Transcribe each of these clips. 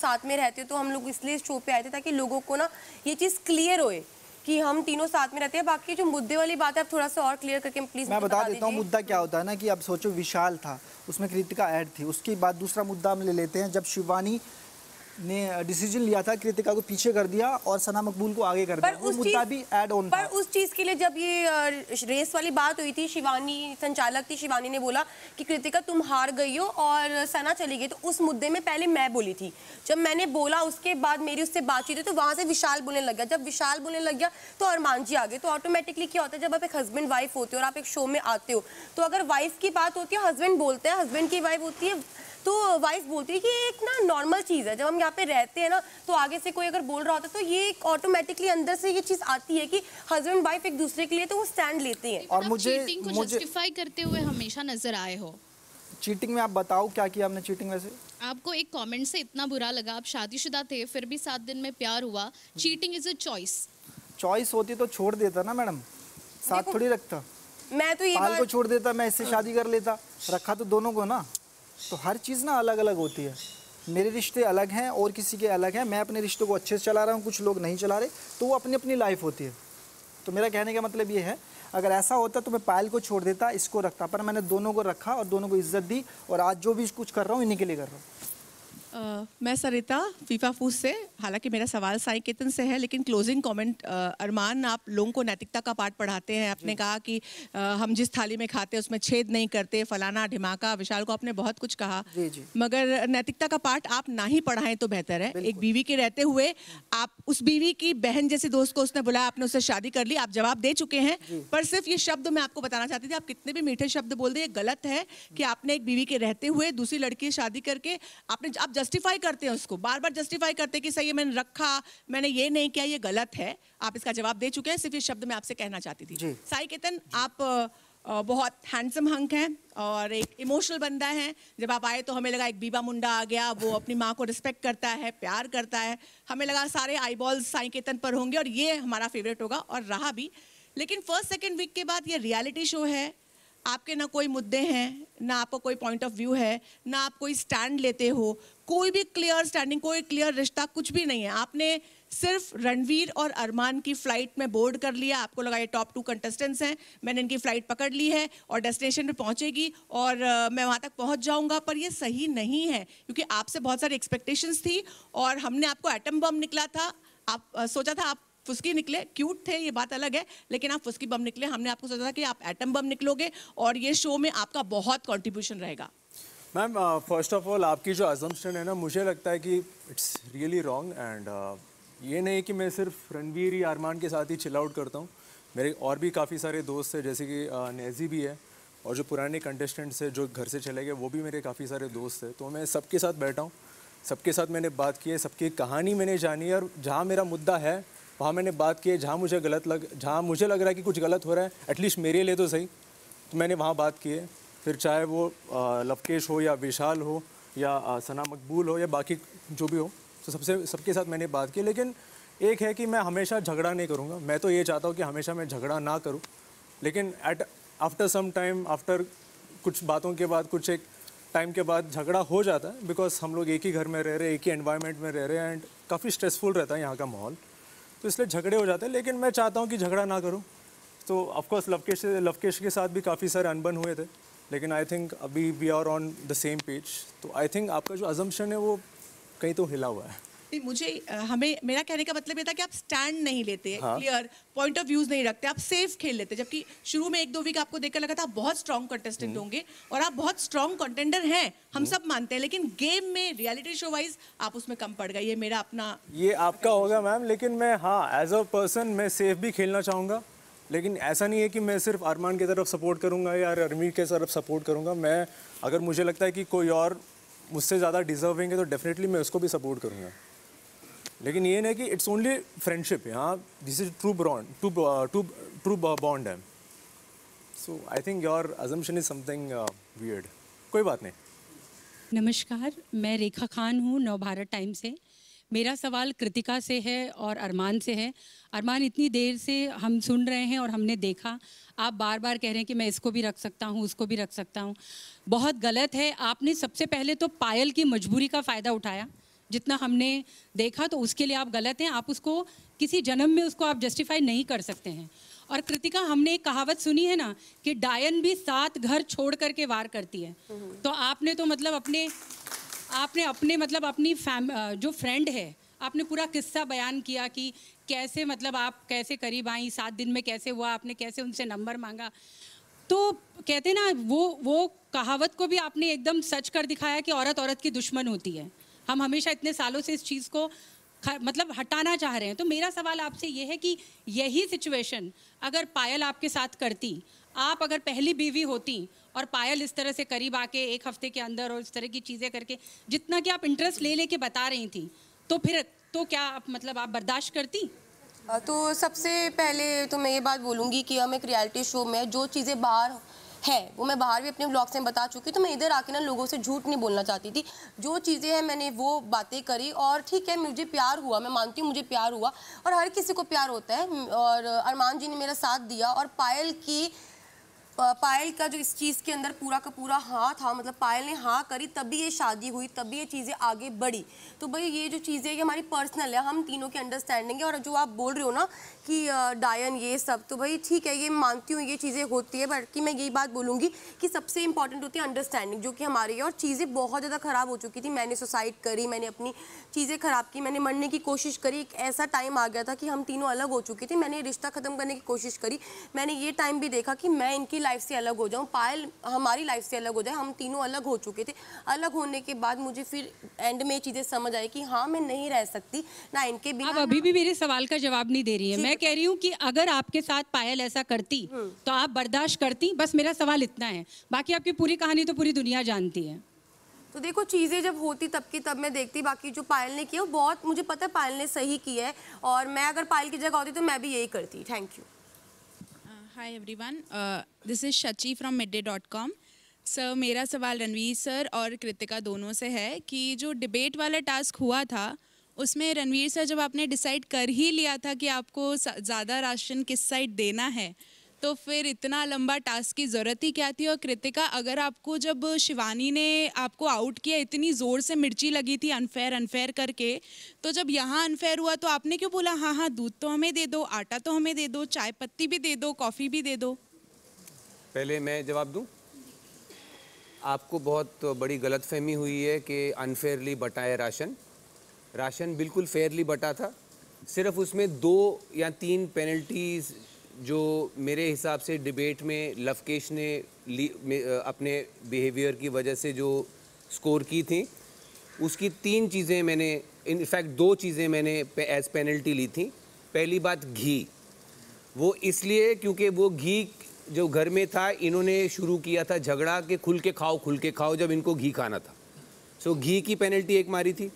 साथ में रहते हो, तो हम लोग इसलिए शो पे आए थे ताकि लोगों को ना ये चीज़ क्लियर होए कि हम तीनों साथ में रहते हैं। बाकी जो मुद्दे वाली बात है आप थोड़ा सा और क्लियर करके प्लीज मैं बता देता हूँ मुद्दा क्या होता है ना, कि अब सोचो विशाल था, उसमें कृतिका ऐड थी, उसके बाद दूसरा मुद्दा हम ले लेते हैं जब शिवानी ने डिसीजन लिया था कृतिका को पीछे कर दिया और सना मकबूल को आगे कर दिया, वो मुद्दा भी ऐड ऑन था। पर उस चीज के लिए जब ये रेस वाली बात हुई थी, शिवानी संचालक थी, शिवानी ने बोला कि कृतिका तुम हार गई हो और सना चली गई, तो उस मुद्दे में पहले मैं बोली थी। जब मैंने बोला उसके बाद मेरी उससे बातचीत हुई तो वहां से विशाल बोलने लग गया। जब विशाल बोलने लग गया तो अरमान जी आ गए। तो ऑटोमेटिकली क्या होता है, जब आप एक हस्बैंड वाइफ होते हो और आप एक शो में आते हो, तो अगर वाइफ की बात होती है हस्बैंड बोलते हैं, हस्बैंड की वाइफ होती है तो वाइफ बोलती है कि एक ना नॉर्मल चीज़ है। जब हम यहाँ पे रहते हैं ना तो आगे से कोई अगर बोल रहा होता है तो ये ऑटोमेटिकली अंदर से ये चीज़ आती है कि हस्बैंड वाइफ एक दूसरे के लिए तो वो स्टैंड लेते हैं। और मुझे चीटिंग को जस्टिफाई करते हुए हमेशा नजर आए हो। चीटिंग में आप बताओ क्या किया हमने चीटिंग में से? आपको एक कमेंट से इतना बुरा लगा, आप शादीशुदा थे फिर भी 7 दिन में प्यार हुआ। Cheating is a choice. Choice होती तो छोड़ देता ना मैडम, साथ थोड़ी रखता। मैं तो ये पाल को छोड़ देता, मैं इससे शादी कर लेता, रखा तो दोनों को ना। तो हर चीज़ ना अलग अलग होती है। मेरे रिश्ते अलग हैं और किसी के अलग हैं, मैं अपने रिश्तों को अच्छे से चला रहा हूँ, कुछ लोग नहीं चला रहे, तो वो अपनी अपनी लाइफ होती है। तो मेरा कहने का मतलब ये है, अगर ऐसा होता तो मैं पायल को छोड़ देता, इसको रखता, पर मैंने दोनों को रखा और दोनों को इज्जत दी, और आज जो भी कुछ कर रहा हूँ इन्हीं के लिए कर रहा हूँ। मैं सरिता फीफा फूस से, हालांकि मेरा सवाल साई केतन से है, लेकिन क्लोजिंग कमेंट, अरमान आप लोगों को नैतिकता का पाठ पढ़ाते हैं। आपने कहा कि हम जिस थाली में खाते हैं उसमें छेद नहीं करते, फलाना ढिमाका, विशाल को आपने बहुत कुछ कहा। जी। मगर नैतिकता का पाठ आप ना ही पढ़ाएं तो बेहतर है। एक बीवी के रहते हुए आप उस बीवी की बहन जैसी दोस्त को उसने बुलाया, आपने उससे शादी कर ली, आप जवाब दे चुके हैं, पर सिर्फ ये शब्द मैं आपको बताना चाहती थी, आप कितने भी मीठे शब्द बोल दे, ये गलत है कि आपने एक बीवी के रहते हुए दूसरी लड़की से शादी करके आप जस्टिफाई करते हैं उसको, बार बार जस्टिफाई करते हैं कि सही है मैंने रखा, मैंने ये नहीं किया, ये गलत है। आप इसका जवाब दे चुके हैं, सिर्फ ये शब्द मैं आपसे कहना चाहती थी। साई केतन, आप बहुत हैंडसम हंक हैं और एक इमोशनल बंदा है। जब आप आए तो हमें लगा एक बीबा मुंडा आ गया, वो अपनी माँ को रिस्पेक्ट करता है, प्यार करता है, हमें लगा सारे आईबॉल्स साई केतन पर होंगे और ये हमारा फेवरेट होगा, और रहा भी। लेकिन फर्स्ट सेकेंड वीक के बाद ये रियलिटी शो है, आपके ना कोई मुद्दे हैं, ना आपको कोई पॉइंट ऑफ व्यू है, ना आप कोई स्टैंड लेते हो, कोई भी क्लियर स्टैंडिंग, कोई क्लियर रिश्ता, कुछ भी नहीं है। आपने सिर्फ रणवीर और अरमान की फ्लाइट में बोर्ड कर लिया, आपको लगा ये टॉप 2 कंटेस्टेंट्स हैं, मैंने इनकी फ्लाइट पकड़ ली है और डेस्टिनेशन पे पहुंचेगी और मैं वहां तक पहुंच जाऊंगा, पर ये सही नहीं है क्योंकि आपसे बहुत सारी एक्सपेक्टेशंस थी और हमने आपको एटम बम निकला था। आप सोचा था आप फुस्की निकले, क्यूट थे ये बात अलग है, लेकिन आप फुस्की बम निकले। हमने आपको सोचा था कि आप एटम बम निकलोगे और ये शो में आपका बहुत कंट्रीब्यूशन रहेगा। मैम, फर्स्ट ऑफ ऑल आपकी जो अजम्पशन है ना, मुझे लगता है कि इट्स रियली रॉन्ग। एंड ये नहीं कि मैं सिर्फ रणवीर या अरमान के साथ ही चिल आउट करता हूँ, मेरे और भी काफ़ी सारे दोस्त हैं, जैसे कि नेजी भी है, और जो पुराने कंटेस्टेंट्स हैं जो घर से चले गए वो भी मेरे काफ़ी सारे दोस्त हैं। तो मैं सबके साथ बैठा हूँ, सबके साथ मैंने बात की है, सबकी कहानी मैंने जानी है, और जहाँ मेरा मुद्दा है वहाँ मैंने बात की है। जहाँ मुझे लग रहा है कि कुछ गलत हो रहा है, एटलीस्ट मेरे लिए तो सही, तो मैंने वहाँ बात की है। फिर चाहे वो लवकेश हो या विशाल हो या सना मकबूल हो या बाकी जो भी हो, तो सबके साथ मैंने बात की। लेकिन एक है कि मैं हमेशा झगड़ा नहीं करूँगा, मैं तो ये चाहता हूँ कि हमेशा मैं झगड़ा ना करूँ, लेकिन आफ्टर सम टाइम, आफ्टर कुछ बातों के बाद, कुछ एक टाइम के बाद झगड़ा हो जाता है, बिकॉज हम लोग एक ही घर में रह रहे हैं, एक ही एनवायरनमेंट में रह रहे हैं, एंड काफ़ी स्ट्रेसफुल रहता है यहाँ का माहौल, तो इसलिए झगड़े हो जाते हैं। लेकिन मैं चाहता हूँ कि झगड़ा ना करूँ। तो ऑफकोर्स लवकेश के साथ भी काफ़ी सारे अनबन हुए थे, लेकिन आई थिंक अभी we are on the same page. तो आई थिंक आपका जो अजम्पशन है वो कहीं तो हिला हुआ है। मेरा कहने का मतलब ये था कि आप स्टैंड नहीं लेते, क्लियर पॉइंट ऑफ व्यूज नहीं रखते, आप सेफ खेल लेते, जबकि शुरू में 1-2 वीक आपको देखकर लगा था आप बहुत स्ट्रॉन्ग कंटेस्टेंट होंगे और आप बहुत स्ट्रॉन्ग कंटेंडर हैं, हम सब मानते हैं, लेकिन गेम में रियलिटी शो वाइज आप उसमें कम पड़ गए। ये मेरा अपना, ये आपका होगा मैम, लेकिन मैं एज अ पर्सन मैं सेफ भी खेलना चाहूँगा, लेकिन ऐसा नहीं है कि मैं सिर्फ अरमान की तरफ सपोर्ट करूँगा या रणवीर की तरफ सपोर्ट करूँगा। मैं अगर मुझे लगता है कि कोई और मुझसे ज़्यादा डिजर्विंग है तो डेफिनेटली मैं उसको भी सपोर्ट करूँगा, लेकिन ये नहीं कि इट्स ओनली फ्रेंडशिप। यहाँ दिस इज ट्रू बॉन्ड है। So I think your assumption is something weird. कोई बात नहीं। नमस्कार, मैं रेखा खान हूँ, नवभारत टाइम से। मेरा सवाल कृतिका से है और अरमान से है। अरमान, इतनी देर से हम सुन रहे हैं और हमने देखा, आप बार बार कह रहे हैं कि मैं इसको भी रख सकता हूँ, उसको भी रख सकता हूँ, बहुत गलत है। आपने सबसे पहले तो पायल की मजबूरी का फ़ायदा उठाया, जितना हमने देखा तो उसके लिए आप गलत हैं। आप उसको किसी जन्म में उसको आप जस्टिफाई नहीं कर सकते हैं। और कृतिका, हमने एक कहावत सुनी है ना कि डायन भी 7 घर छोड़ करके वार करती है। तो आपने तो मतलब आपने मतलब अपनी जो फ्रेंड है, आपने पूरा किस्सा बयान किया कि कैसे मतलब आप कैसे करीब आई, 7 दिन में कैसे हुआ, आपने कैसे उनसे नंबर मांगा। तो कहते ना वो कहावत को भी आपने एकदम सच कर दिखाया कि औरत औरत की दुश्मन होती है। हम हमेशा इतने सालों से इस चीज़ को मतलब हटाना चाह रहे हैं। तो मेरा सवाल आपसे ये है कि यही सिचुएशन अगर पायल आपके साथ करती, आप अगर पहली बीवी होती और पायल इस तरह से करीब आके 1 हफ्ते के अंदर और इस तरह की चीज़ें करके जितना कि आप इंटरेस्ट ले के बता रही थी, तो फिर तो क्या मतलब आप बर्दाश्त करती? तो सबसे पहले तो मैं ये बात बोलूँगी कि हम एक रियलिटी शो में जो चीज़ें बाहर है वो मैं बाहर भी अपने ब्लॉग्स में बता चुकी, तो मैं इधर आके ना लोगों से झूठ नहीं बोलना चाहती थी। जो चीज़ें हैं मैंने वो बातें करी और ठीक है, मुझे प्यार हुआ, मैं मानती हूँ मुझे प्यार हुआ और हर किसी को प्यार होता है। और अरमान जी ने मेरा साथ दिया और पायल का जो इस चीज़ के अंदर पूरा का पूरा हाँ था, मतलब पायल ने हाँ करी तभी ये शादी हुई, तभी ये चीज़ें आगे बढ़ी। तो भाई ये जो चीज़ें ये हमारी पर्सनल है, हम तीनों की अंडरस्टैंडिंग है। और जो आप बोल रहे हो ना कि डायन ये सब, तो भाई ठीक है, ये मानती हूँ ये चीज़ें होती है, बट कि मैं यही बात बोलूँगी कि सबसे इंपॉर्टेंट होती है अंडरस्टैंडिंग, जो कि हमारी है। और चीज़ें बहुत ज़्यादा ख़राब हो चुकी थी, मैंने सुसाइड करी, मैंने अपनी चीज़ें ख़राब की, मैंने मरने की कोशिश करी। एक ऐसा टाइम आ गया था कि हम तीनों अलग हो चुके थे, मैंने रिश्ता ख़त्म करने की कोशिश करी। मैंने ये टाइम भी देखा कि मैं इनकी लाइफ से अलग हो जाऊँ, पायल हमारी लाइफ से अलग हो जाए। हम तीनों अलग हो चुके थे। अलग होने के बाद मुझे फिर एंड में चीज़ें समझ आई कि हाँ मैं नहीं रह सकती ना इनके बिना। आप अभी भी मेरे सवाल का जवाब नहीं दे रही है। मैं कह रही हूँ कि अगर आपके साथ पायल ऐसा करती तो आप बर्दाश्त करती? बस मेरा सवाल इतना है, बाकी आपकी पूरी कहानी तो पूरी दुनिया जानती है। तो देखो चीज़ें जब होती तब की तब मैं देखती, बाकी जो पायल ने किया वो बहुत मुझे पता है पायल ने सही किया है, और मैं अगर पायल की जगह होती तो मैं भी यही करती। Thank you. Hi everyone, this is Shachi from midday.com। Sir, मेरा सवाल रणवीर सर और कृतिका दोनों से है कि जो डिबेट वाला टास्क हुआ था उसमें रणवीर सर जब आपने डिसाइड कर ही लिया था कि आपको ज़्यादा राशन किस साइड देना है, तो फिर इतना लंबा टास्क की ज़रूरत ही क्या थी? और कृतिका, अगर आपको जब शिवानी ने आपको आउट किया, इतनी ज़ोर से मिर्ची लगी थी अनफेयर करके, तो जब यहाँ अनफेयर हुआ तो आपने क्यों बोला हाँ दूध तो हमें दे दो, आटा तो हमें दे दो, चाय पत्ती भी दे दो, कॉफ़ी भी दे दो? पहले मैं जवाब दूं। आपको बहुत बड़ी गलतफहमी हुई है कि अनफेयरली बटा है राशन बिल्कुल फेयरली बटा था। सिर्फ उसमें 2 या 3 पेनल्टीज़ जो मेरे हिसाब से डिबेट में लवकेश ने अपने बिहेवियर की वजह से जो स्कोर की थी, उसकी 3 चीज़ें मैंने, इनफैक्ट 2 चीज़ें मैंने एज पेनल्टी ली थी। पहली बात घी, वो इसलिए क्योंकि वो घी जो घर में था, इन्होंने शुरू किया था झगड़ा कि खुल के खाओ जब इनको घी खाना था। सो घी की पेनल्टी एक मारी थी।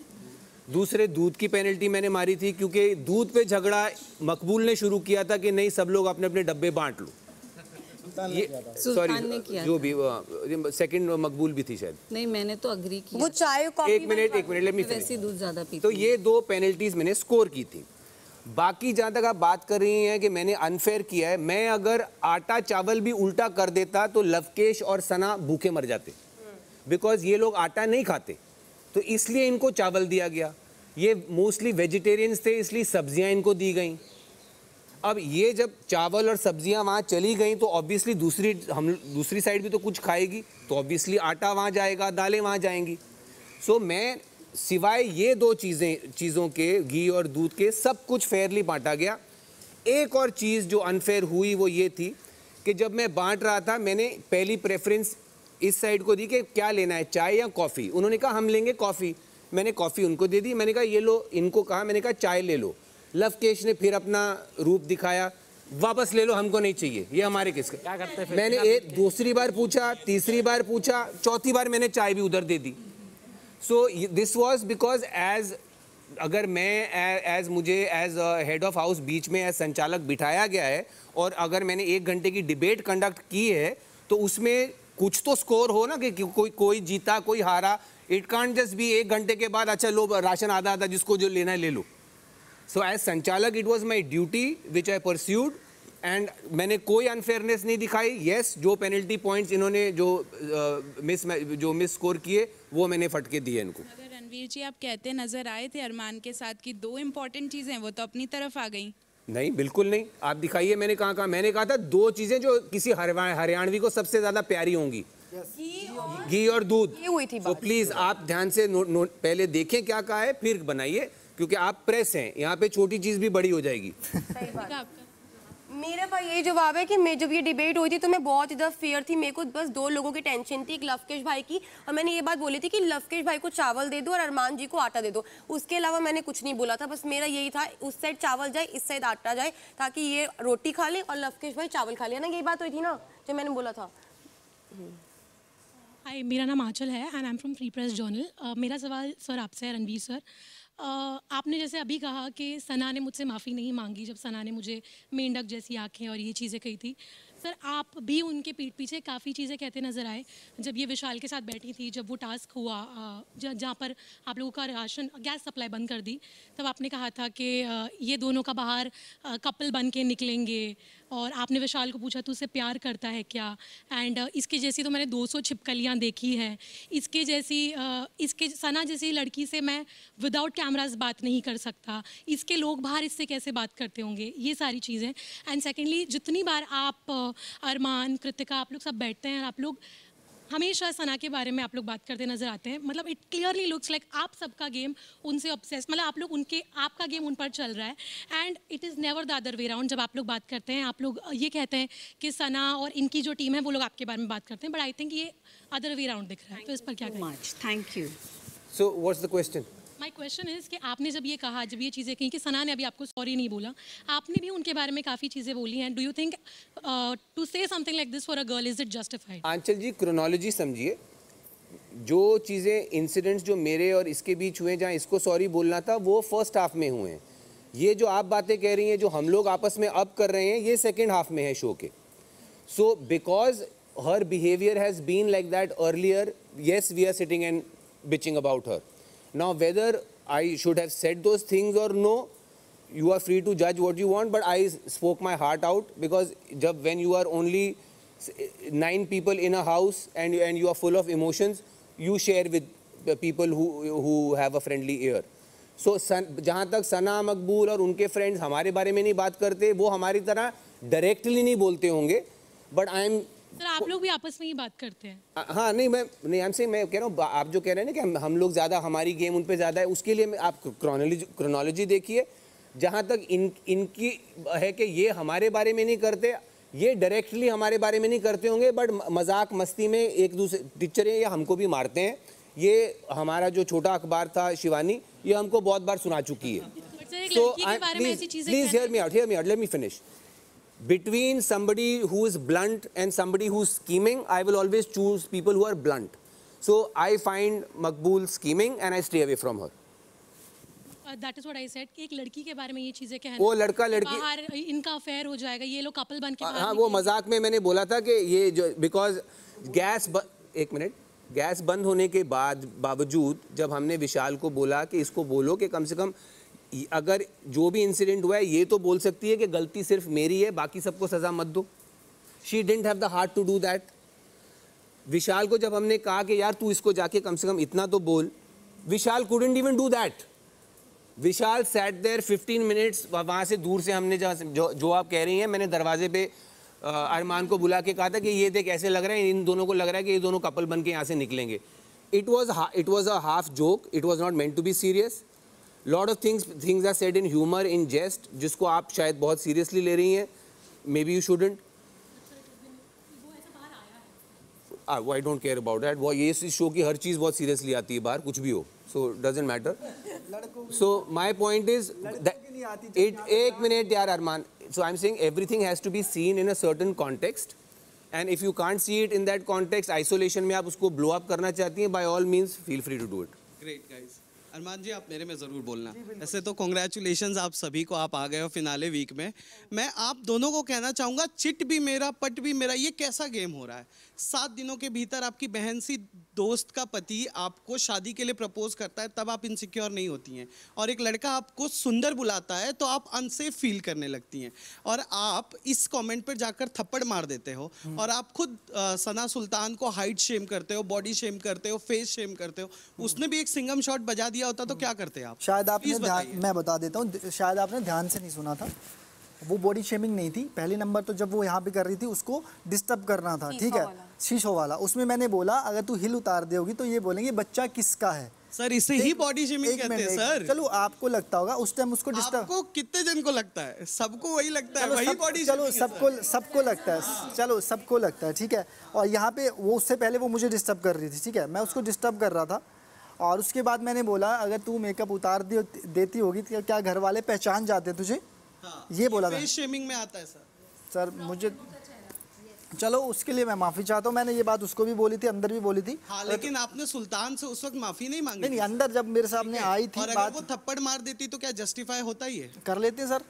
दूसरे दूध की पेनल्टी मैंने मारी थी क्योंकि दूध पे झगड़ा मकबूल ने शुरू किया था कि नहीं सब लोग अपने अपने डब्बे बांट लो। ये सॉरी जो भी सेकंड मकबूल भी थी शायद। नहीं, मैंने तो अग्री किया। वो चाय कॉफी एक मिनट लेट मी वैसे दूध ज़्यादा पीती। तो ये 2 पेनल्टीज मैंने स्कोर की थी। बाकी जहाँ तक आप बात कर रही हैं कि मैंने अनफेयर किया है, मैं अगर आटा चावल भी उल्टा कर देता तो लवकेश और सना भूखे मर जाते, बिकॉज ये लोग आटा नहीं खाते, तो इसलिए इनको चावल दिया गया। ये मोस्टली वेजिटेरियंस थे, इसलिए सब्जियां इनको दी गई। अब ये जब चावल और सब्जियां वहाँ चली गई तो ऑब्वियसली दूसरी साइड भी तो कुछ खाएगी, तो ऑब्वियसली आटा वहाँ जाएगा, दालें वहाँ जाएंगी। सो मैं सिवाय ये 2 चीज़ों के, घी और दूध के, सब कुछ फेयरली बांटा गया। एक और चीज़ जो अनफेयर हुई वो ये थी कि जब मैं बांट रहा था, मैंने पहली प्रेफरेंस इस साइड को दी कि क्या लेना है, चाय या कॉफ़ी। उन्होंने कहा हम लेंगे कॉफ़ी, मैंने कॉफ़ी उनको दे दी। मैंने कहा ये लो, इनको कहा, मैंने कहा चाय ले लो। लवकेश ने फिर अपना रूप दिखाया, वापस ले लो, हमको नहीं चाहिए, ये हमारे किसका। क्या करते हैं? मैंने दूसरी बार पूछा, तीसरी बार पूछा, चौथी बार मैंने चाय भी उधर दे दी। सो दिस वॉज बिकॉज अगर मैं मुझे एज हेड ऑफ हाउस बीच में एज संचालक बिठाया गया है और अगर मैंने 1 घंटे की डिबेट कंडक्ट की है तो उसमें कुछ तो स्कोर हो ना, कि कोई जीता कोई हारा। इट कांट जस्ट बी 1 घंटे के बाद अच्छा लो राशन आधा जिसको जो लेना है ले लो। सो एज संचालक it was my duty which I pursued and मैंने कोई अनफेयरनेस नहीं दिखाई। येस, जो पेनल्टी पॉइंट्स इन्होंने जो मिस स्कोर किए वो मैंने फटके दिए इनको। अगर रणवीर जी, आप कहते नजर आए थे अरमान के साथ कि 2 इम्पोर्टेंट चीजें वो तो अपनी तरफ आ गई। नहीं, बिल्कुल नहीं। आप दिखाइए, मैंने कहा मैंने कहा था 2 चीजें जो किसी हरियाणवी को सबसे ज्यादा प्यारी होंगी, घी और दूध। ये हुई थी तो प्लीज आप ध्यान से पहले देखें क्या कहा है, फिर बनाइए, क्योंकि आप प्रेस हैं, यहाँ पे छोटी चीज भी बड़ी हो जाएगी। सही बात। मेरा भाई यही जवाब है कि मैं जब ये डिबेट हुई थी तो मैं बहुत ज़्यादा फेयर थी। मेरे को बस 2 लोगों की टेंशन थी, एक लवकेश भाई की, और मैंने ये बात बोली थी कि लवकेश भाई को चावल दे दो और अरमान जी को आटा दे दो। उसके अलावा मैंने कुछ नहीं बोला था। बस मेरा यही था, उस साइड चावल जाए, इस साइड आटा जाए, ताकि ये रोटी खा ले और लवकेश भाई चावल खा ले ना। यही बात हुई थी ना जो मैंने बोला था। हाय, मेरा नाम आंचल है and I am from free press journal. मेरा सवाल सर आपसे है, रणवीर सर। आपने जैसे अभी कहा कि सना ने मुझसे माफ़ी नहीं मांगी जब सना ने मुझे मेंढक जैसी आंखें और ये चीज़ें कही थी। सर आप भी उनके पीठ पीछे काफ़ी चीज़ें कहते नज़र आए जब ये विशाल के साथ बैठी थी, जब वो टास्क हुआ जहाँ पर आप लोगों का राशन गैस सप्लाई बंद कर दी, तब आपने कहा था कि ये दोनों का बाहर कपल बन के निकलेंगे, और आपने विशाल को पूछा तू उससे प्यार करता है क्या, एंड इसके जैसी तो मैंने 200 छिपकलियाँ देखी है, इसके जैसी इसके सना जैसी लड़की से मैं विदाउट कैमराज बात नहीं कर सकता, इसके लोग बाहर इससे कैसे बात करते होंगे, ये सारी चीज़ें। एंड सेकेंडली, जितनी बार आप अरमान, कृतिका, आप लोग सब बैठते हैं, आप लोग हमेशा सना के बारे में आप लोग बात करते नजर आते हैं। मतलब इट क्लियरली लुक्स लाइक आप सबका गेम उनसे ऑब्सेस, मतलब आप लोग उनके, आपका गेम उन पर चल रहा है, and it is never the other way round. जब आप लोग बात करते हैं, आप लोग ये कहते हैं कि सना और इनकी जो टीम है वो लोग आपके बारे में बात करते हैं, बट आई थिंक ये अदर वे राउंड दिख रहा है। तो इस पर क्या कहें? Thank you. So what's the question? My question is कि आपने जब ये कहा, जब ये चीज़ें कही कि सना ने अभी आपको सॉरी नहीं बोला, आपने भी उनके बारे में काफ़ी चीज़ें बोली हैं। Do you think to say something like this for a girl, is it justified? Aanchal ji, chronology समझिए। जो चीज़ें, इंसिडेंट्स जो मेरे और इसके बीच हुए, जहाँ इसको सॉरी बोलना था, वो फर्स्ट हाफ में हुए हैं। ये जो आप बातें कह रही हैं, जो हम लोग आपस में अब कर रहे हैं, ये सेकेंड हाफ में है शो के। So because her behaviour has been like that earlier, yes we are sitting and bitching about her. Now, whether I should have said those things or no, you are free to judge what you want, but I spoke my heart out, because when you are only 9 people in a house and you are full of emotions, you share with the people who have a friendly ear. So, जहाँ तक सना, मकबूल और उनके friends हमारे बारे में नहीं बात करते, वो हमारी तरह डायरेक्टली नहीं बोलते होंगे, but I am सर आप लोग भी आपस में ही बात करते हैं। हाँ, नहीं मैं कह रहा हूँ, आप जो कह रहे हैं ना कि हम लोग ज़्यादा, हमारी गेम उन पे ज़्यादा है, उसके लिए आप क्रोनोलॉजी देखिए। जहाँ तक इनकी है कि ये हमारे बारे में नहीं करते, ये डायरेक्टली हमारे बारे में नहीं करते होंगे, बट मजाक मस्ती में एक दूसरे टीचरें या हमको भी मारते हैं। ये हमारा जो छोटा अखबार था शिवानी, ये हमको बहुत बार सुना चुकी है। So please hear me out, let me finish. Between somebody who is blunt and somebody who is scheming, I will always choose people who are blunt. So I find Maqbool scheming and I stay away from her. That is what I said कि एक लड़की के बारे में ये चीजें कहना, वो लड़का लड़की बाहर इनका अफेयर हो जाएगा, ये लोग कपल बन के बाहर हाँ, वो मजाक में मैंने बोला था कि ये जो बिकॉज गैस बंद होने के बावजूद जब हमने विशाल को बोला कि इसको बोलो कि कम से कम अगर जो भी इंसिडेंट हुआ है ये तो बोल सकती है कि गलती सिर्फ मेरी है, बाकी सबको सजा मत दो। She didn't have the heart to do that. Vishal को जब हमने कहा कि यार तू इसको जाके कम से कम इतना तो बोल, Vishal couldn't even do that. Vishal sat there 15 minutes, वहाँ से दूर से हमने जो आप कह रही हैं, मैंने दरवाजे पे अरमान को बुला के कहा था कि ये देख ऐसे लग रहा है, इन दोनों को लग रहा है कि ये दोनों कपल बन के यहाँ से निकलेंगे। It was a half joke, it was not meant to be serious. Lot of things are said in humour, in jest, जिसको आप शायद बहुत सीरियसली ले रही हैं। Maybe you shouldn't. I don't care about that. वो ये show की हर चीज़ बहुत सीरियसली आती है बाहर, कुछ भी हो, so doesn't matter. So my point is एक मिनट यार अरमान, so I'm saying everything has to be seen in a certain context, and if you can't see it in that context, isolation में आप उसको blow up करना चाहती हैं, by all means feel free to do it. Great guys. अरमान जी आप मेरे में ज़रूर बोलना। ऐसे तो कॉन्ग्रेचुलेशंस आप सभी को, आप आ गए हो फिनाले वीक में। मैं आप दोनों को कहना चाहूँगा, चिट भी मेरा पट भी मेरा, ये कैसा गेम हो रहा है? 7 दिनों के भीतर आपकी बहन सी दोस्त का पति आपको शादी के लिए प्रपोज करता है तब आप इनसिक्योर नहीं होती हैं, और एक लड़का आपको सुंदर बुलाता है तो आप अनसेफ फील करने लगती हैं, और आप इस कमेंट पर जाकर थप्पड़ मार देते हो, और आप खुद सना सुल्तान को हाइट शेम करते हो, बॉडी शेम करते हो, फेस शेम करते हो। उसने भी एक सिंगम शॉट बजा दिया होता तो क्या करते आप? शायद आपने मैं बता देता हूँ, शायद आपने ध्यान से नहीं सुना था। वो बॉडी शेमिंग नहीं थी। पहले नंबर तो जब वो यहाँ पे कर रही थी उसको डिस्टर्ब करना था, ठीक है, शीशो वाला। उसमें मैंने बोला अगर तू हिल उतार दोगी तो ये बोलेंगे बच्चा किसका है। सर इसे ही बॉडी शेमिंग कहते हैं सर। चलो आपको लगता होगा उस टाइम उसको डिस्टर्ब, आपको कितने जन को लगता है? सबको वही लगता है, वही बॉडी चलो सबको लगता है, चलो सबको लगता है, ठीक है। और यहाँ पे वो उससे पहले वो मुझे डिस्टर्ब कर रही थी, ठीक है, मैं उसको डिस्टर्ब कर रहा था। और उसके बाद मैंने बोला अगर तू मेकअप उतार देती होगी तो क्या घर वाले पहचान जाते तुझे? हाँ, ये बोला था। फेस शेमिंग में आता है सर मुझे, चलो उसके लिए मैं माफी चाहता हूँ। मैंने ये बात उसको भी बोली थी, अंदर भी बोली थी। हाँ, लेकिन आपने सुल्तान से उस वक्त माफी नहीं मांगी? नहीं, अंदर जब मेरे सामने आई थी और अगर बात, वो थप्पड़ मार देती तो क्या जस्टिफाई होता ही है? कर लेते सर।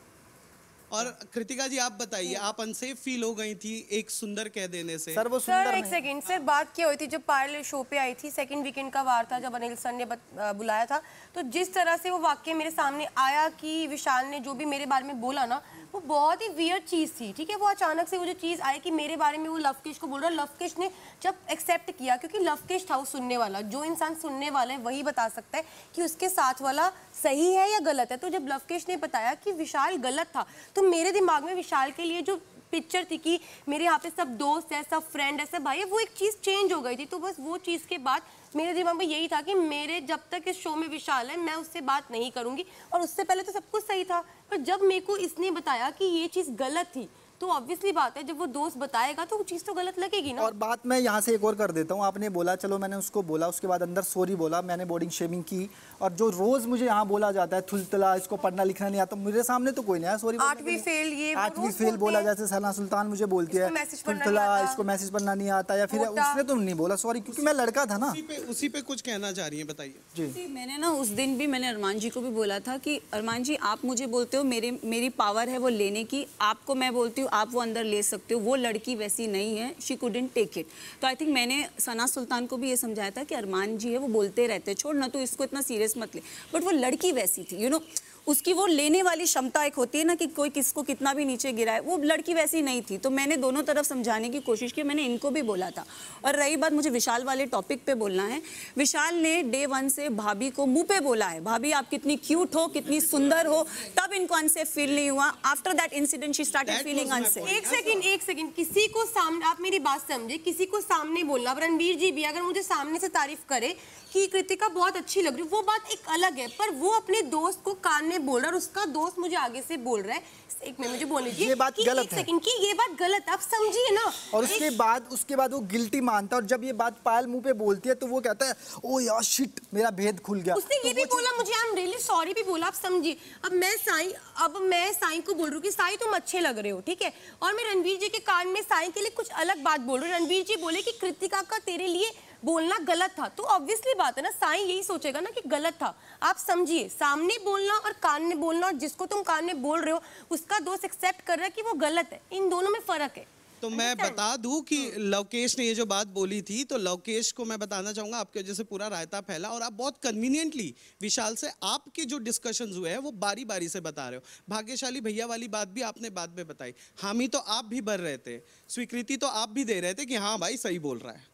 और कृतिका जी आप बताइए, आप अनसेफ फील हो गई थी एक सुंदर कह देने से? सर वो सुंदर एक सेकंड सर, बात क्या हुई थी जब पायल शो पे आई थी, सेकंड वीकेंड का वार था जब अनिल सर ने बुलाया था, तो जिस तरह से वो वाक्य मेरे सामने आया कि विशाल ने जो भी मेरे बारे में बोला ना, वो बहुत ही वियर्ड चीज़ थी, ठीक है। वो अचानक से वो जो चीज़ आई कि मेरे बारे में वो लवकेश को बोल रहा है, लवकेश ने जब एक्सेप्ट किया, क्योंकि लवकेश था वो सुनने वाला, जो इंसान सुनने वाला है वही बता सकता है कि उसके साथ वाला सही है या गलत है। तो जब लवकेश ने बताया कि विशाल गलत था, तो मेरे दिमाग में विशाल के लिए जो पिक्चर थी कि मेरे यहाँ पे सब दोस्त है, सब फ्रेंड है, सब भाई है, वो एक चीज़ चेंज हो गई थी। तो बस वो चीज़ के बाद मेरे दिमाग में यही था कि मेरे जब तक इस शो में विशाल है मैं उससे बात नहीं करूंगी। और उससे पहले तो सब कुछ सही था, पर जब मेरे को इसने बताया कि ये चीज़ गलत थी, तो ऑब्वियसली बात है जब वो दोस्त बताएगा तो वो चीज़ तो गलत लगेगी ना। और बात मैं यहाँ से एक और कर देता हूँ। आपने बोला, चलो मैंने उसको बोला, उसके बाद अंदर सॉरी बोला, मैंने बॉडी शेमिंग की। और जो रोज मुझे यहाँ बोला जाता है थुलतला, इसको पढ़ना लिखना नहीं आता, मेरे सामने तो कोई नहीं आया सॉरी। 8वीं फेल, ये 8वीं फेल बोला, जैसे सना सुल्तान मुझे बोलती है थुलतला, इसको मैसेज पढ़ना नहीं आता, या फिर उसने तो नहीं बोला सॉरी, क्योंकि मैं लड़का था ना। उसी पे कुछ कहना चाह रही है, बताइए जी। मैंने ना उस दिन भी मैंने अरमान जी को भी बोला था कि अरमान जी आप मुझे बोलते हो मेरी पावर है वो लेने की, आपको मैं बोलती हूँ आप वो अंदर ले सकते हो, वो लड़की वैसी नहीं है, शी कुडंट टेक इट। तो आई थिंक मैंने सना सुल्तान को भी ये समझाया था कि अरमान जी है वो बोलते रहते, छोड़ ना, तो इसको इतना सीरियस मत ले। बट वो लड़की वैसी थी, यू नो, उसकी वो लेने वाली क्षमता एक होती है ना कि कोई किसको कितना भी नीचे गिराए, वो लड़की वैसी नहीं थी। तो मैंने दोनों तरफ समझाने की कोशिश की, मैंने इनको भी बोला था। और रही बात मुझे विशाल वाले टॉपिक पे बोलना है, विशाल ने डे 1 से भाभी को मुंह पे बोला है, भाभी आप कितनी क्यूट हो, कितनी सुंदर हो, तब इनको अनसेफ फील नहीं हुआ। After that incident she started feeling unsafe. एक सेकंड, किसी को सामने, आप मेरी बात समझे, किसी को सामने बोलना, रणवीर जी भी अगर मुझे सामने से तारीफ करे कि कृतिका बहुत अच्छी लग रही है, वो बात एक अलग है, पर वो अपने दोस्त को कान में बोल रहा है और उसका दोस्त मुझे आगे से बोल रहा है। एक मिनट मुझे बोलने दीजिए, ये बात गलत है। सेकंड की ये बात गलत है, आप समझिए ना। और उसके बाद वो गिल्टी मानता है, और जब ये बात पायल मुंह पे बोलती है तो वो कहता है ओ यार शिट, मेरा भेद खुल गया। उसने ये भी बोला मुझे, आई एम रियली सॉरी भी बोला, आप समझिए। अब मैं साईं को बोल रही हूँ कि साईं तुम अच्छे लग रहे हो, ठीक है, और मैं रणवीर जी के कान में साईं के लिए कुछ अलग बात बोल रही हूँ। रणवीर जी बोले कि कृतिका का तेरे लिए बोलना गलत था, तो ऑब्वियसली बात है ना, साईं यही सोचेगा ना कि गलत था। आप समझिए, सामने बोलना और कान में बोलना, और जिसको तुम कान में बोल रहे हो उसका दोस्त एक्सेप्ट कर रहा है कि वो गलत है, इन दोनों में फर्क है। तो मैं बता दूं कि लवकेश ने ये जो बात बोली थी, तो लवकेश को मैं बताना चाहूंगा, आपके वजह से पूरा रायता फैला, और आप बहुत कन्वीनियंटली विशाल से आपके जो डिस्कशंस हुए हैं वो बारी बारी से बता रहे हो। भाग्यशाली भैया वाली बात भी आपने बाद में बताई, हामी तो आप भी भर रहे थे, स्वीकृति तो आप भी दे रहे थे कि हाँ भाई सही बोल रहा है।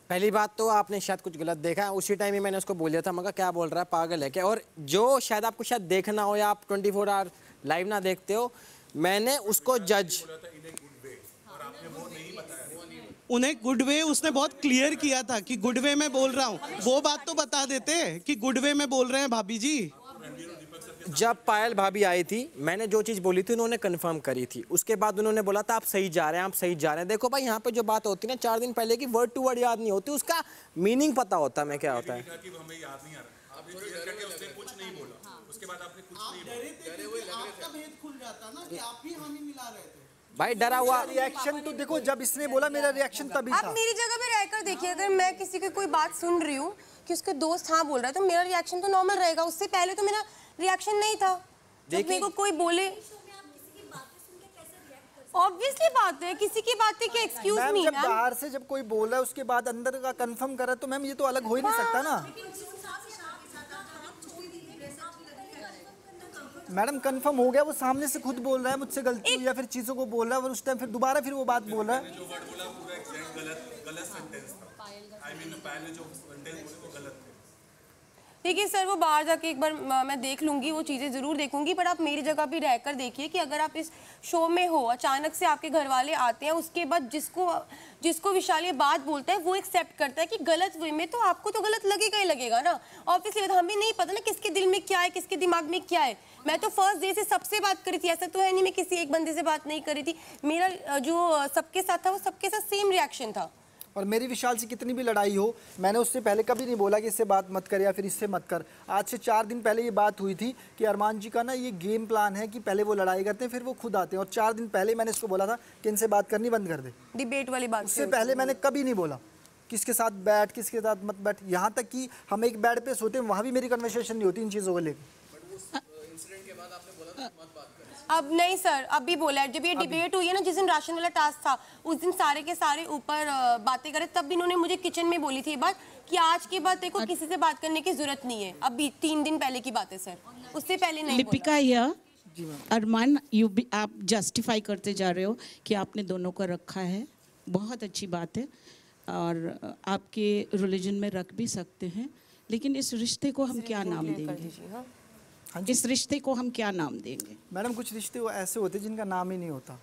पहली बात तो आपने शायद कुछ गलत देखा, उसी टाइम ही मैंने उसको बोल दिया था, मगर क्या बोल रहा है, पागल है क्या। और जो शायद आपको शायद देखना हो या आप 24 आवर लाइव ना देखते हो, मैंने उसको जज, उन्हें गुड वे उसने बहुत क्लियर किया था कि गुड वे में बोल रहा हूँ, वो बात तो बता देते कि गुड वे में बोल रहे हैं भाभी जी। जब पायल भाभी आई थी, मैंने जो चीज़ बोली थी उन्होंने कंफर्म करी थी, उसके बाद उन्होंने बोला था आप सही जा रहे हैं, आप सही जा रहे हैं। देखो भाई, यहाँ पे जो बात होती है ना 4 दिन पहले की, वर्ड टू वर्ड याद नहीं होती, उसका मीनिंग पता होता है मैं क्या होता है। भाई डरा हुआ रिएक्शन तो देखो, जब इसने बोला मेरा रिएक्शन तभी था। आप मेरी जगह पे रहकर देखिए, अगर मैं किसी की कोई बात सुन रही हूँ कि उसके दोस्त हाँ बोल रहा है, तो मेरा रिएक्शन तो नॉर्मल रहेगा। उससे पहले तो मेरा रिएक्शन नहीं था। जब मेरे को कोई बोले, ऑब्वियसली बात है, किसी की बातें क्या एक्सक्यूज मैम मी जब मैम। बाहर से जब कोई बोल रहा है उसके बाद अंदर का कंफर्म कर रहा है तो मैम ये तो अलग हो ही नहीं सकता ना। मैडम कंफर्म हो गया, वो सामने से खुद बोल रहा है मुझसे गलती हुई या फिर चीजों को बोल रहा है और उस टाइम फिर दोबारा फिर वो बात बोल रहा है। ठीक है सर, वो बाहर जाके एक बार मैं देख लूंगी, वो चीज़ें ज़रूर देखूंगी, पर आप मेरी जगह भी रहकर देखिए कि अगर आप इस शो में हो, अचानक से आपके घर वाले आते हैं, उसके बाद जिसको विशाल ये बात बोलता है वो एक्सेप्ट करता है कि गलत वे में, तो आपको तो गलत लगेगा ही लगेगा ना। ऑब्वियसली हमें नहीं पता ना किसके दिल में क्या है, किसके दिमाग में क्या है। मैं तो फर्स्ट डे से सबसे बात करी थी, ऐसा तो है नहीं मैं किसी एक बंदे से बात नहीं करी थी। मेरा जो सबके साथ था वो सबके साथ सेम रिएक्शन था। और मेरी विशाल से कितनी भी लड़ाई हो, मैंने उससे पहले कभी नहीं बोला कि इससे बात मत कर या फिर इससे मत कर। आज से 4 दिन पहले ये बात हुई थी कि अरमान जी का ना ये गेम प्लान है कि पहले वो लड़ाई करते हैं फिर वो खुद आते हैं, और 4 दिन पहले मैंने इसको बोला था कि इनसे बात करनी बंद कर दे। डिबेट वाली बात उससे पहले मैंने कभी नहीं बोला किसके साथ बैठ किसके साथ मत बैठ। यहाँ तक कि हम एक बेड पे सोते हैं, वहाँ भी मेरी कन्वर्सेशन नहीं होती इन चीज़ों को लेकर। अब नहीं सर, अभी बोला है, जब ये डिबेट हुई है ना, जिस दिन राशन वाला टास्क था उस दिन सारे के सारे ऊपर बातें करे, तब भी इन्होंने मुझे किचन में बोली थी ये बात कि आज के बाद देखो किसी से बात करने की जरूरत नहीं है। अभी 3 दिन पहले की बात है सर, उससे पहले नहीं। लिपिका या अरमान, आप जस्टिफाई करते जा रहे हो कि आपने दोनों को रखा है, बहुत अच्छी बात है और आपके रिलीजन में रख भी सकते हैं, लेकिन इस रिश्ते को हम क्या नाम देंगे? इस रिश्ते को हम क्या नाम देंगे? मैडम कुछ रिश्ते ऐसे होते हैं जिनका नाम ही नहीं होता,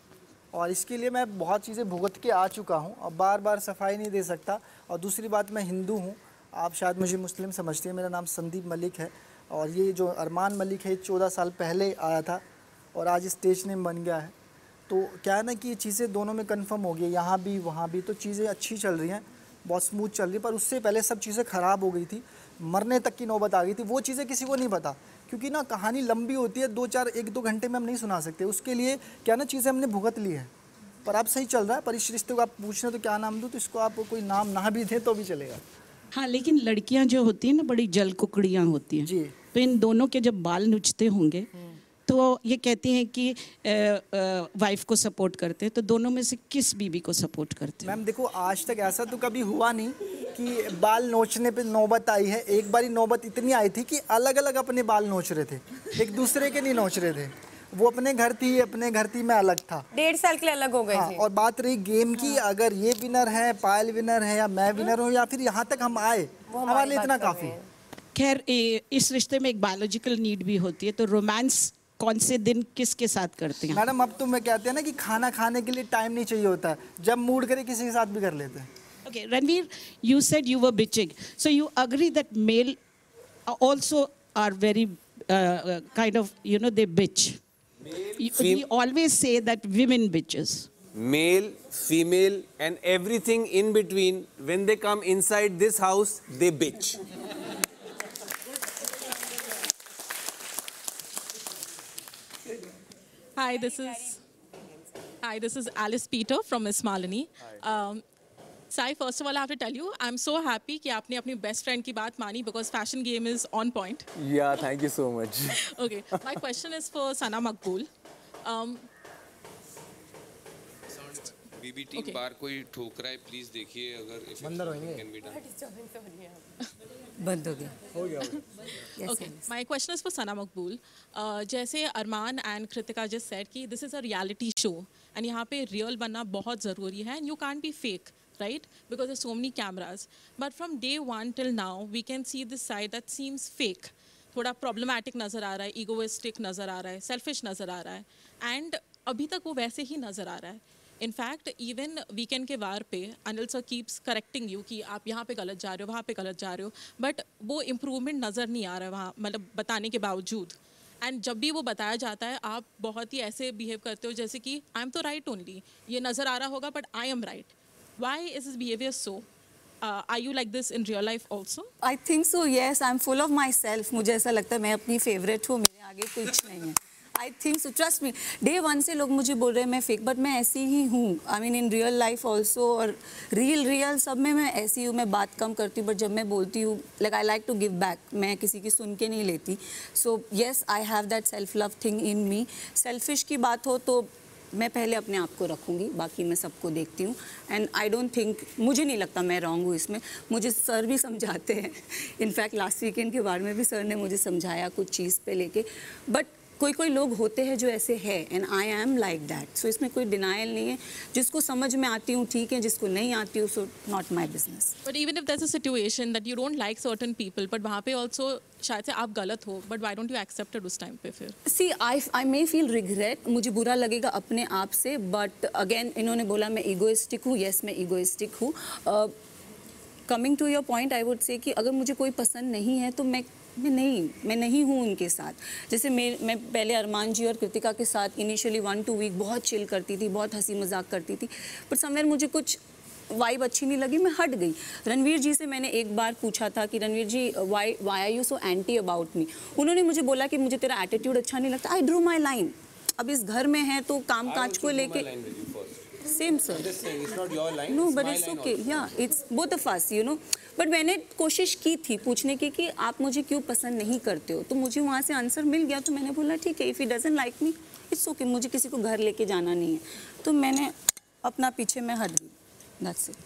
और इसके लिए मैं बहुत चीज़ें भुगत के आ चुका हूँ, अब बार बार सफाई नहीं दे सकता। और दूसरी बात, मैं हिंदू हूँ, आप शायद मुझे मुस्लिम समझते हैं, मेरा नाम संदीप मलिक है, और ये जो अरमान मलिक है 14 साल पहले आया था और आज स्टेज नेम बन गया है। तो क्या है ना कि ये चीज़ें दोनों में कंफर्म हो गई, यहाँ भी वहाँ भी, तो चीज़ें अच्छी चल रही हैं, बहुत स्मूथ चल रही है। पर उससे पहले सब चीज़ें ख़राब हो गई थी, मरने तक की नौबत आ गई थी। वो चीज़ें किसी को नहीं पता, क्योंकि ना कहानी लंबी होती है, 1-2 घंटे में हम नहीं सुना सकते। उसके लिए क्या ना चीज़ें हमने भुगत ली है, पर अब सही चल रहा है। पर इस रिश्ते को आप पूछ रहे हो तो क्या नाम दूँ, तो इसको आप कोई नाम ना भी दें तो भी चलेगा। हाँ, लेकिन लड़कियां जो होती हैं ना, बड़ी जल कुकड़ियाँ होती हैं जी। तो इन दोनों के जब बाल नुचते होंगे तो ये कहती हैं कि वाइफ को सपोर्ट करते हैं, तो दोनों में से किस बीवी को सपोर्ट करते हैं? मैम देखो, आज तक ऐसा तो कभी हुआ नहीं कि बाल नोचने पे नौबत आई है। एक बारी नौबत इतनी आई थी कि अलग अलग अपने बाल नोच रहे थे, एक दूसरे के नहीं नोच रहे थे। वो अपने घर थी, मैं अलग था, 1.5 साल के लिए अलग हो गए थे। और बात रही गेम की, अगर ये विनर है, पायल विनर है, या मैं विनर हूँ, या फिर यहाँ तक हम आए, हमारे लिए इतना काफ़ी है। खैर, इस रिश्ते में एक बायोलॉजिकल नीड भी होती है, तो रोमांस कौन से दिन किसके साथ करते हैं? मैडम अब तो मैं कहते हैं ना कि खाना खाने के लिए टाइम नहीं चाहिए होता है, जब मूड करे किसी के साथ भी कर लेते हैं। Okay, Ranveer, you said you were bitching, so you agree that male also are very kind of, you know, they bitch. We always say that women bitches. Male, female, and everything in between. When they come inside this house, they bitch. Hi, this is Alice Peter from Miss Malini. Sai, first of all, I have to tell you, I'm so happy कि आपने अपनी best friend की बात मानी, because fashion game is on point. Yeah, thank you so much. Okay, my question is for Sana Maqbool. BB team बार कोई ठोक रहा है, प्लीज देखिए अगर बंदर होंगे। बंद हो गया। Okay, my question is for Sana Maqbool. जैसे अरमान and Kritika just said कि this is a reality show and यहाँ पे real बनना बहुत ज़रूरी है, and you can't be fake, right? Because there's so many cameras. But from day one till now, we can see this side that seems fake. थोड़ा problematic नज़र आ रहा है, egoistic नज़र आ रहा है, selfish नज़र आ रहा है, and अभी तक वो वैसे ही नज़र आ रहा है। इनफैक्ट इवन वीकेंड के वार पे Anil sir keeps correcting you कि आप यहाँ पे गलत जा रहे हो, वहाँ पे गलत जा रहे हो, बट वो इम्प्रूवमेंट नज़र नहीं आ रहा है वहाँ, मतलब बताने के बावजूद। एंड जब भी वो बताया जाता है, आप बहुत ही ऐसे बिहेव करते हो जैसे कि आई एम तो राइट ओनली, ये नज़र आ रहा होगा but I am right. Why is this behaviour so? Are you like this in real life also? I think so, yes. I'm full of myself. मुझे ऐसा लगता है मैं अपनी फेवरेट हूँ, मेरे आगे कुछ नहीं है। I think so. Trust me. Day one से लोग मुझे बोल रहे हैं मैं फेक, बट मैं ऐसी ही हूँ। I mean in real life also, और real सब में मैं ऐसी हूँ। मैं बात कम करती हूँ, बट जब मैं बोलती हूँ, like I like to give back. मैं किसी की सुन के नहीं लेती। So yes, I have that self love thing in me. Selfish की बात हो तो मैं पहले अपने आप को रखूँगी, बाकी मैं सबको देखती हूँ। एंड आई डोंट थिंक, मुझे नहीं लगता मैं रॉन्ग हूँ इसमें। मुझे सर भी समझाते हैं, इनफैक्ट लास्ट वीकेंड के बारे में भी सर ने मुझे समझाया कुछ चीज़ पे लेके। बट कोई लोग होते हैं जो ऐसे है, and I am like that. So इसमें कोई डिनाइल नहीं है। जिसको समझ में आती हूँ ठीक है, जिसको नहीं आती हूँ so not my business. But even if that's a situation that you don't like certain people, but वहाँ पे ऑल्सो शायद से आप गलत हो, but why don't you accept it उस टाइम पे फिर? सी आई मे फील रिग्रेट, मुझे बुरा लगेगा अपने आप से। बट अगेन इन्होंने बोला मैं ईगोइस्टिक हूँ, येस मैं ईगोइस्टिक हूँ। Coming to your point, I would say कि अगर मुझे कोई पसंद नहीं है तो मैं नहीं हूँ उनके साथ। जैसे मैं पहले अरमान जी और कृतिका के साथ इनिशियली 1-2 वीक बहुत चिल करती थी, बहुत हंसी मजाक करती थी, पर समवेयर मुझे कुछ वाइब अच्छी नहीं लगी, मैं हट गई। रणवीर जी से मैंने एक बार पूछा था कि Ranveer ji why are you so anti about me. उन्होंने मुझे बोला कि मुझे तेरा एटीट्यूड अच्छा नहीं लगता। I drew my line. अब इस घर में है तो काम काज को लेके same sir, no but it's okay, या it's both of us, you know. But मैंने कोशिश की थी पूछने की कि आप मुझे क्यों पसंद नहीं करते हो, तो मुझे वहाँ से आंसर मिल गया। तो मैंने बोला ठीक है, if he doesn't like me it's okay, मुझे किसी को घर लेके जाना नहीं है। तो मैंने अपना पीछे मैं हट गई, दैट्स इट।